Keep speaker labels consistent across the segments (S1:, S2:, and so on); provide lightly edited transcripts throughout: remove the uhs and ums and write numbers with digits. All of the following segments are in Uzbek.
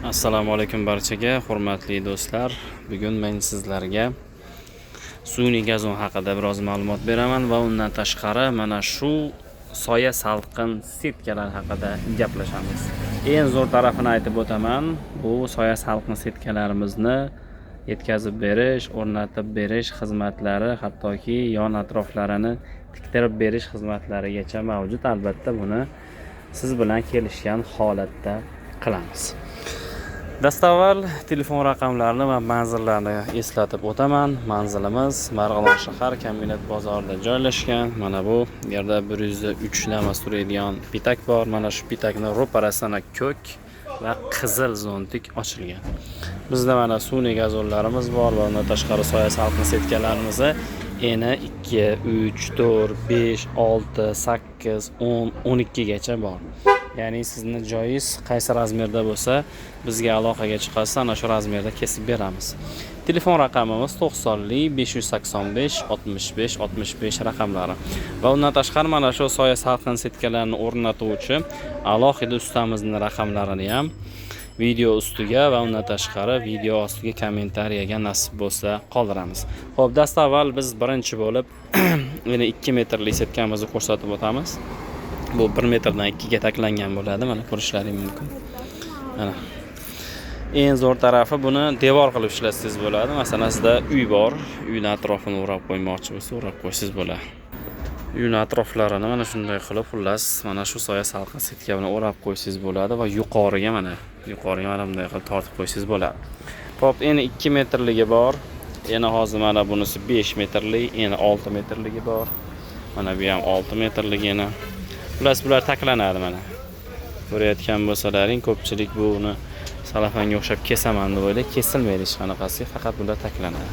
S1: Assalomu alaykum barchaga, hurmatli do'stlar. Bugun men sizlarga sun'iy gazon haqida biroz ma'lumot beraman va undan tashqari mana shu soya salqin setkalar haqida gaplashamiz. Eng zo'r tarafini aytib o'taman. Bu soya salqin setkalarimizni yetkazib berish, o'rnatib berish xizmatlari, hattoki yon atroflarini tiktirib berish xizmatlarigacha mavjud. Albatta buni siz bilan kelishgan holatda qilamiz. Dastavval telefon raqamlarini va manzillarni eslatib o'taman. Manzilimiz Marg'ilon shahar Kombinat bozorida joylashgan. Mana bu yerda 103 namas turadigan pitak bor. Mana shu pitakni ro'parasini ko'k va qizil zontik ochilgan. Bizda mana sun'iy gazonlarimiz bor va undan tashqari soya salqin setkalarimizni eni 2, 3, 4, 5, 6, 8, 10, 12 gacha bor. Ya'ni sizni joyingiz qaysi razmerda bo'lsa, bizga aloqaga chiqasiz, ana shu razmerda kesib beramiz. Telefon raqamimiz 90 585 65 65 raqamlari. Va undan tashqari mana shu soya salqin setkalarni o'rnatuvchi alohida ustamizning raqamlarini ham video ustiga va undan tashqari video ostiga kommentariyaga nasib bo'lsa qoldiramiz. Xo'p, dastavval biz birinchi bo'lib yana 2 metrlik setkamizni ko'rsatib o'tamiz. Bu 1 metrdan 2 ga taklangan bo'ladi. Mana ko'rishlaring mumkin. Mana. Eng zo'r tarafi buni devor qilib ishlasangiz bo'ladi. Masalan, sizda uy bor, uyning atrofini o'rab qo'ymoqchi bo'lsa, o'rab qo'ysangiz bo'ladi. Uyning atroflarini mana shunday qilib, xullas, mana shu soya salqin setka bilan o'rab qo'ysangiz bo'ladi va yuqoriga mana bunday qilib tortib qo'ysangiz bo'ladi. Xo'p, endi 2 metrligi bor. Endi hozir mana bunisi 5 metrlik, endi 6 metrligi bor. Mana bu ham 6 metrlik yana. Xullas bular taklanadi mana. Ko'rayotgan bo'lsalaring, ko'pchilik buni salafanga o'xshab kesaman deb o'ylaydi, kesilmaydi hech qanaqasi, faqat bular taklanadi.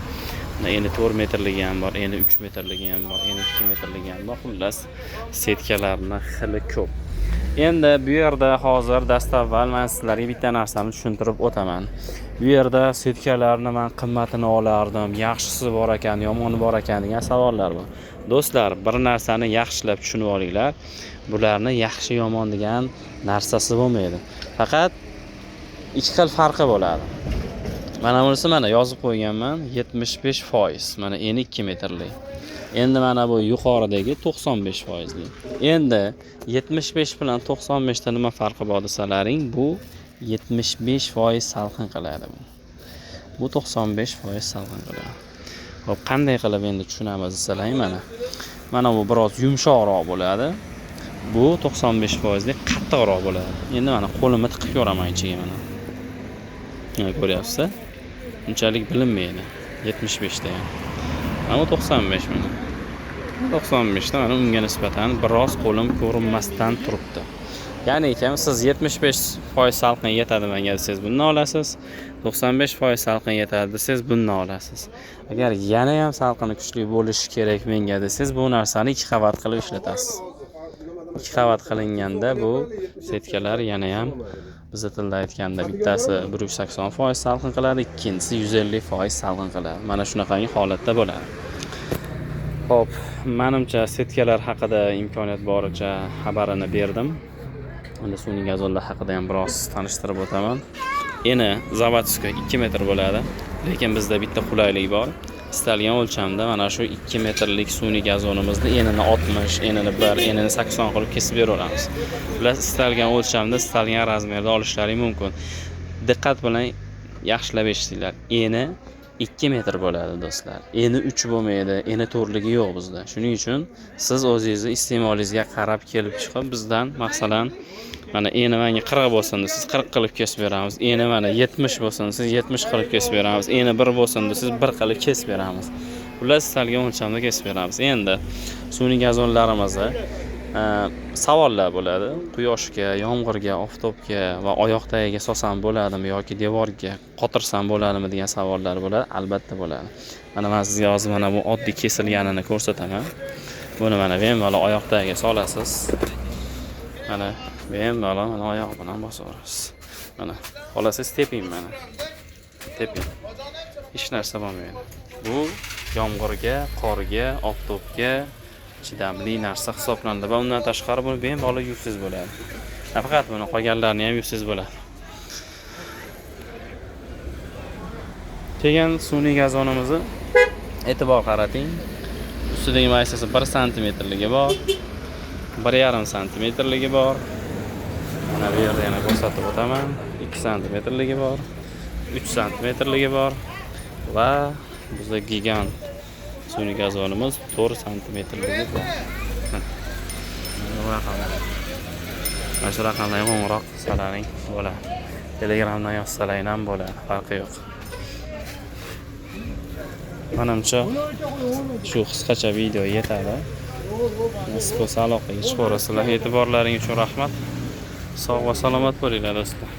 S1: Mana endi 4 metrligi ham bor, endi 3 metrligi ham bor, endi 2 metrligi ham bor. Xullas setkalarning xili ko'p. Endi bu yerda hozir dastavval men sizlarga bitta narsani tushuntirib o'taman. Bu yerda setkalarni men qimmatini olardim, yaxshisi bor ekan, yomoni bor ekan degan savollar bor. Do'stlar, bir narsani yaxshilab tushunib olinglar. Bularni yaxshi yomon degan narsasi bo'lmaydi. Faqat ikki xil farqi bo'ladi. Mana bunisi mana yozib qo'yganman 75%. Mana eni 2 metrlik. Endi mana bu yuqoridagi 95%. Endi 75 bilan 95 da nima farqi bor desalaring, bu 75% salqin qiladi. Bu 95% salqin qiladi. Xo'p, qanday qilib endi tushunamiz desalaring, mana bu biroz yumshoqroq bo'ladi. Bu 95% lik qattiqroq bo'ladi. Endi mana qo'limni tiqib ko'raman ichiga mana. Mana ko'ryapsiz? Unchalik bilinmaydi 75 da ham. Mana 95 mana. 95 da mana unga nisbatan biroz qo'lim ko'rinmasdan turibdi. Ya'ni siz 75% salqin yetadi menga desangiz bundan olasiz, 95% salqin yetadi desangiz bundan olasiz. Agar yana ham salqini kuchli bo'lishi kerak menga desangiz, bu narsani 2 qavat qilib ishlatasiz. 2 qavat qilinganda bu setkalar yana ham biz tilda aytganda bittasi 180% salqin qiladi, ikkinchisi 150% salqin qiladi. Mana shunaqangi holatda bo'ladi. Xo'p, menimcha setkalar haqida imkoniyat boricha xabarini berdim. Unda sun'iy gazonlar haqida ham biroz tanishtirib o'taman. Eni zavodskiy 2 metr bo'ladi, lekin bizda bitta qulaylik bor. Istalgan o'lchamda mana shu 2 metrlik sun'iy gazonimizni enini 60, enini 1, enini 80 qilib kesib beraveramiz. Ular istalgan o'lchamda, istalgan razmerda olishlaring mumkin. Diqqat bilan yaxshilab eshitinglar. Eni 2 metr bo'ladi do'stlar. Eni 3 bo'lmaydi, eni 4ligi yo'q bizda. Shuning uchun siz o'zingizning iste'molingizga qarab kelib chiqib bizdan masalan mana eni menga 40 bo'lsin, siz 40 qilib kesib beramiz. Eni mana 70 bo'lsin, siz 70 qilib kesib beramiz. Eni 1 bo'lsin, siz 1 qilib kesib beramiz. Ular istalgan o'lchamda kesib beramiz. Endi sun'iy gazonlarimizni savollar bo'ladi. Quyoshga, yomg'irga, oftobga va oyoqdagiga solsam bo'ladimi yoki devorga qotirsam bo'ladimi degan savollar bo'ladi. Albatta bo'ladi. Mana men sizga hozir mana bu oddiy kesilganini ko'rsataman. Buni mana bemalol oyoqdagiga solasiz. Mana bemalol mana oyoq bilan bosaverasiz. Mana xolasiz teping mana. Teping. Hech narsa bo'lmaydi. Bu yomg'irga, qorga, oftobga chidamli narsa hisoblanadi va undan tashqari buni bemalol yuvsiz bo'ladi. Faqat buni qolganlarini ham yuvsiz bo'ladi. Keyin sun'iy gazonimizni e'tibor qarating. Ustidagi maysasi 1 santimetrligi bor, 1,5 santimetrligi bor. Mana bu yerda yana ko'rsatib o'taman. 2 santimetrligi bor, 3 santimetrligi bor va bizda gigant sun'iy gazonimiz 4 santimetrligi bor. Mana shu raqamlarga qo'ng'iroq qilsalaring bo'ladi. Telegramdan yozsalaring ham bo'ladi, farqi yo'q. Menimcha shu qisqacha video yetadi. Nasib bo'lsa aloqaga chiqaverasizlar. E'tiborlaring uchun rahmat. Sog' va salomat bo'linglar do'stlar.